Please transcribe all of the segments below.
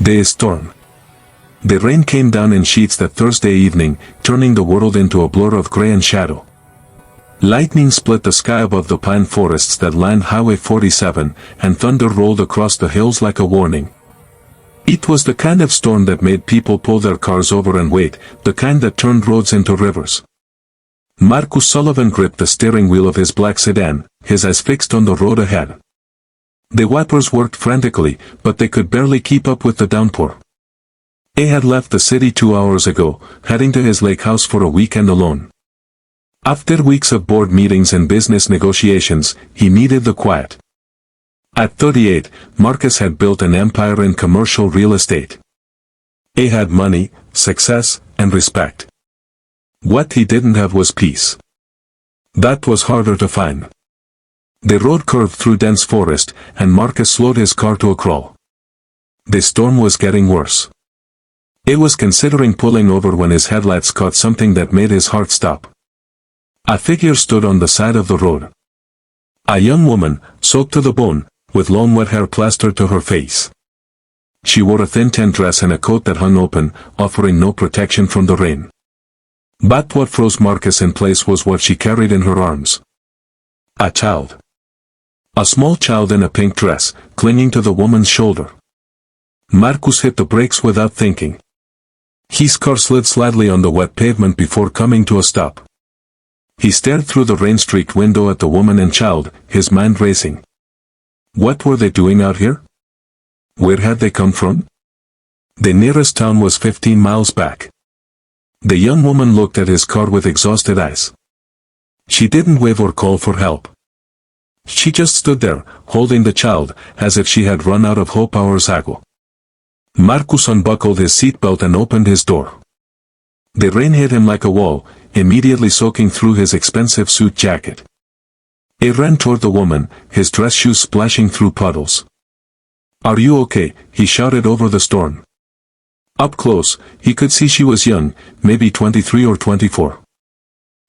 The storm. The rain came down in sheets that Thursday evening, turning the world into a blur of gray and shadow. Lightning split the sky above the pine forests that lined Highway 47, and thunder rolled across the hills like a warning. It was the kind of storm that made people pull their cars over and wait, the kind that turned roads into rivers. Marcus Sullivan gripped the steering wheel of his black sedan, his eyes fixed on the road ahead. The wipers worked frantically, but they could barely keep up with the downpour. He had left the city 2 hours ago, heading to his lake house for a weekend alone. After weeks of board meetings and business negotiations, he needed the quiet. At 38, Marcus had built an empire in commercial real estate. He had money, success, and respect. What he didn't have was peace. That was harder to find. The road curved through dense forest, and Marcus slowed his car to a crawl. The storm was getting worse. He was considering pulling over when his headlights caught something that made his heart stop. A figure stood on the side of the road. A young woman, soaked to the bone, with long wet hair plastered to her face. She wore a thin tan dress and a coat that hung open, offering no protection from the rain. But what froze Marcus in place was what she carried in her arms. A child. A small child in a pink dress, clinging to the woman's shoulder. Marcus hit the brakes without thinking. His car slid slightly on the wet pavement before coming to a stop. He stared through the rain-streaked window at the woman and child, his mind racing. What were they doing out here? Where had they come from? The nearest town was 15 miles back. The young woman looked at his car with exhausted eyes. She didn't wave or call for help. She just stood there, holding the child, as if she had run out of hope hours ago. Marcus unbuckled his seatbelt and opened his door. The rain hit him like a wall, immediately soaking through his expensive suit jacket. He ran toward the woman, his dress shoes splashing through puddles. "Are you okay?" he shouted over the storm. Up close, he could see she was young, maybe 23 or 24.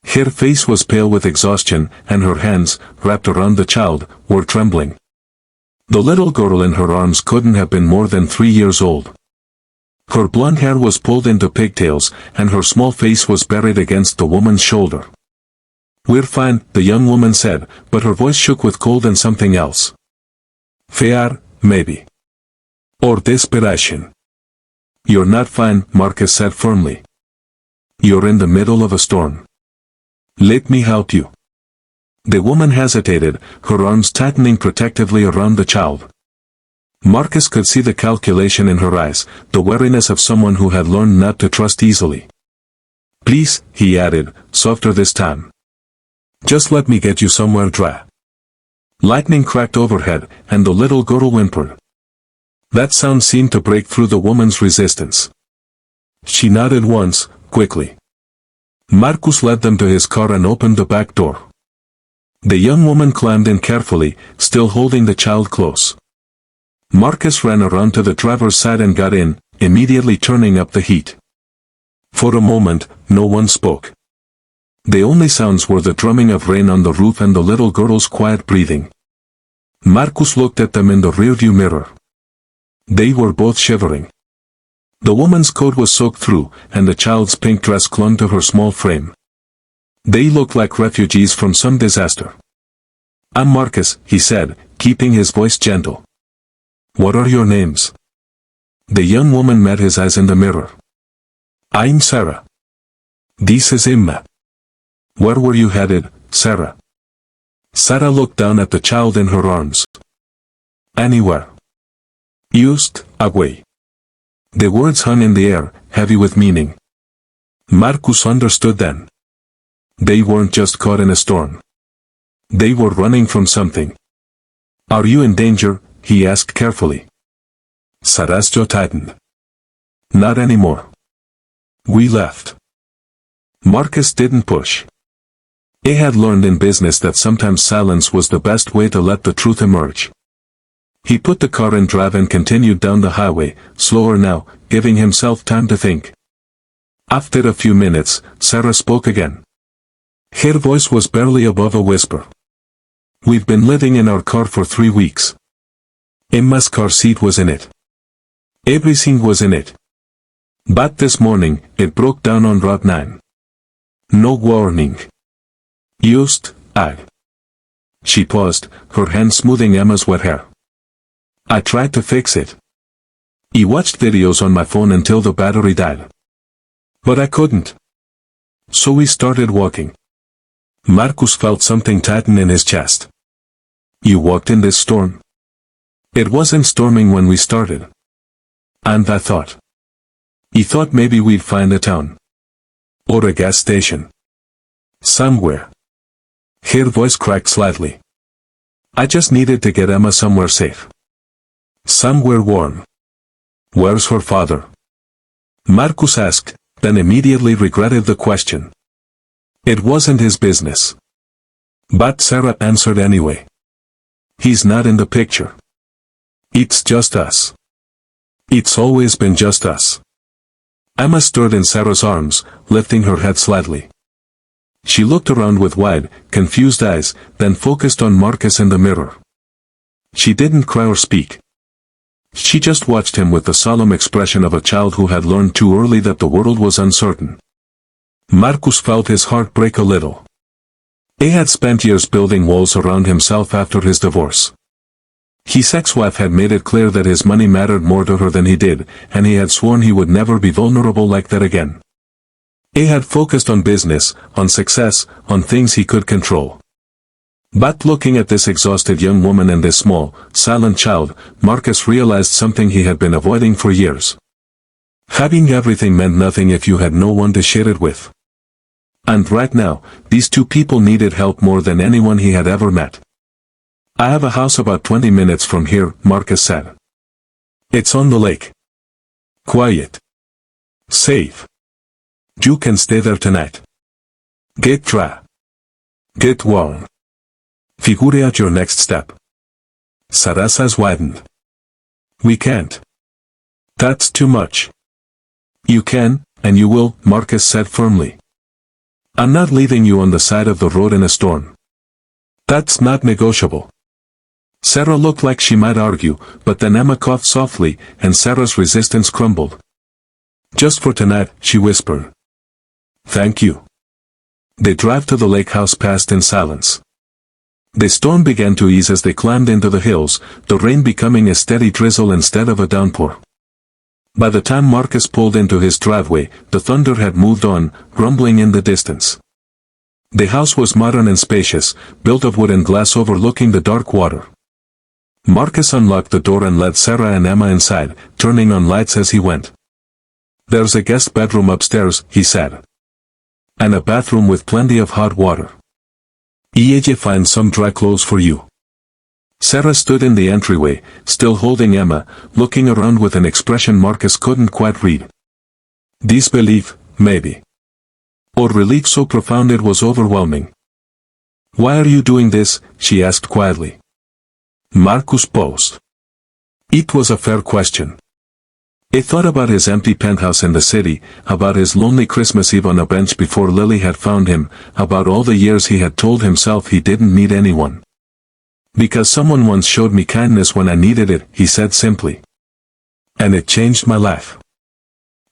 Her face was pale with exhaustion, and her hands, wrapped around the child, were trembling. The little girl in her arms couldn't have been more than 3 years old. Her blonde hair was pulled into pigtails, and her small face was buried against the woman's shoulder. "We're fine," the young woman said, but her voice shook with cold and something else. "Fear, maybe. Or desperation." "You're not fine," Marcus said firmly. "You're in the middle of a storm. Let me help you." The woman hesitated, her arms tightening protectively around the child. Marcus could see the calculation in her eyes, the wariness of someone who had learned not to trust easily. "Please," he added, softer this time. "Just let me get you somewhere dry." Lightning cracked overhead, and the little girl whimpered. That sound seemed to break through the woman's resistance. She nodded once, quickly. Marcus led them to his car and opened the back door. The young woman climbed in carefully, still holding the child close. Marcus ran around to the driver's side and got in, immediately turning up the heat. For a moment, no one spoke. The only sounds were the drumming of rain on the roof and the little girl's quiet breathing. Marcus looked at them in the rearview mirror. They were both shivering. The woman's coat was soaked through, and the child's pink dress clung to her small frame. They looked like refugees from some disaster. "I'm Marcus," he said, keeping his voice gentle. "What are your names?" The young woman met his eyes in the mirror. "I'm Sarah." "This is Emma." "Where were you headed, Sarah?" Sarah looked down at the child in her arms. "Anywhere." "Just away." The words hung in the air, heavy with meaning. Marcus understood then. They weren't just caught in a storm. They were running from something. "Are you in danger?" he asked carefully. Sarah's jaw tightened. "Not anymore. We left." Marcus didn't push. He had learned in business that sometimes silence was the best way to let the truth emerge. He put the car in drive and continued down the highway, slower now, giving himself time to think. After a few minutes, Sarah spoke again. Her voice was barely above a whisper. "We've been living in our car for 3 weeks. Emma's car seat was in it. Everything was in it. But this morning, it broke down on Route 9. No warning. Used, She paused, her hand smoothing Emma's wet hair. I tried to fix it. I watched videos on my phone until the battery died. But I couldn't. So we started walking. Marcus felt something tighten in his chest. You walked in this storm? It wasn't storming when we started. And I thought. He thought maybe we'd find a town. Or a gas station. Somewhere. Her voice cracked slightly. I just needed to get Emma somewhere safe. Somewhere warm. Where's her father? Marcus asked, then immediately regretted the question. It wasn't his business. But Sarah answered anyway. He's not in the picture. It's just us. It's always been just us. Emma stirred in Sarah's arms, lifting her head slightly. She looked around with wide, confused eyes, then focused on Marcus in the mirror. She didn't cry or speak. She just watched him with the solemn expression of a child who had learned too early that the world was uncertain. Marcus felt his heart break a little. He had spent years building walls around himself after his divorce. His ex-wife had made it clear that his money mattered more to her than he did, and he had sworn he would never be vulnerable like that again. He had focused on business, on success, on things he could control. But looking at this exhausted young woman and this small, silent child, Marcus realized something he had been avoiding for years. Having everything meant nothing if you had no one to share it with. And right now, these two people needed help more than anyone he had ever met. I have a house about 20 minutes from here, Marcus said. It's on the lake. Quiet. Safe. You can stay there tonight. Get dry. Get warm. Figure out your next step. Sarah's eyes widened. We can't. That's too much. You can, and you will, Marcus said firmly. I'm not leaving you on the side of the road in a storm. That's not negotiable. Sarah looked like she might argue, but then Emma coughed softly, and Sarah's resistance crumbled. Just for tonight, she whispered. Thank you. They drive to the lake house passed in silence. The storm began to ease as they climbed into the hills, the rain becoming a steady drizzle instead of a downpour. By the time Marcus pulled into his driveway, the thunder had moved on, rumbling in the distance. The house was modern and spacious, built of wood and glass overlooking the dark water. Marcus unlocked the door and led Sarah and Emma inside, turning on lights as he went. There's a guest bedroom upstairs, he said. And a bathroom with plenty of hot water. I'll find some dry clothes for you. Sarah stood in the entryway, still holding Emma, looking around with an expression Marcus couldn't quite read. Disbelief, maybe. Or relief so profound it was overwhelming. Why are you doing this? She asked quietly. Marcus paused. It was a fair question. He thought about his empty penthouse in the city, about his lonely Christmas Eve on a bench before Lily had found him, about all the years he had told himself he didn't need anyone. Because someone once showed me kindness when I needed it, he said simply. And it changed my life.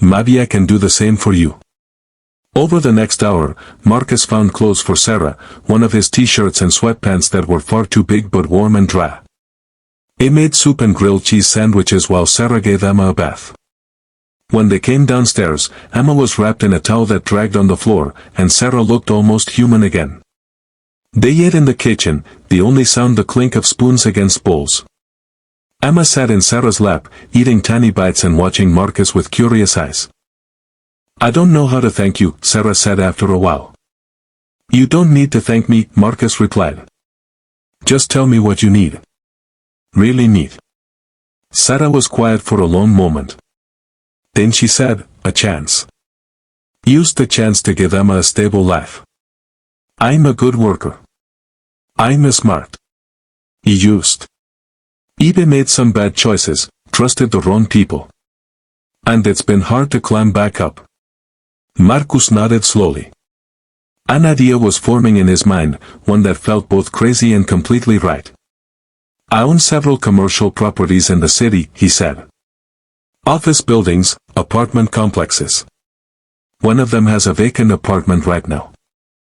Maybe I can do the same for you. Over the next hour, Marcus found clothes for Sarah, one of his t-shirts and sweatpants that were far too big but warm and dry. He made soup and grilled cheese sandwiches while Sarah gave Emma a bath. When they came downstairs, Emma was wrapped in a towel that dragged on the floor, and Sarah looked almost human again. They ate in the kitchen, the only sound the clink of spoons against bowls. Emma sat in Sarah's lap, eating tiny bites and watching Marcus with curious eyes. I don't know how to thank you, Sarah said after a while. You don't need to thank me, Marcus replied. Just tell me what you need. Really need. Sarah was quiet for a long moment. Then she said, a chance. Use the chance to give Emma a stable life. I'm a good worker. I'm smart. He used. Ebe made some bad choices, trusted the wrong people. And it's been hard to climb back up. Marcus nodded slowly. An idea was forming in his mind, one that felt both crazy and completely right. I own several commercial properties in the city, he said. Office buildings, apartment complexes. One of them has a vacant apartment right now.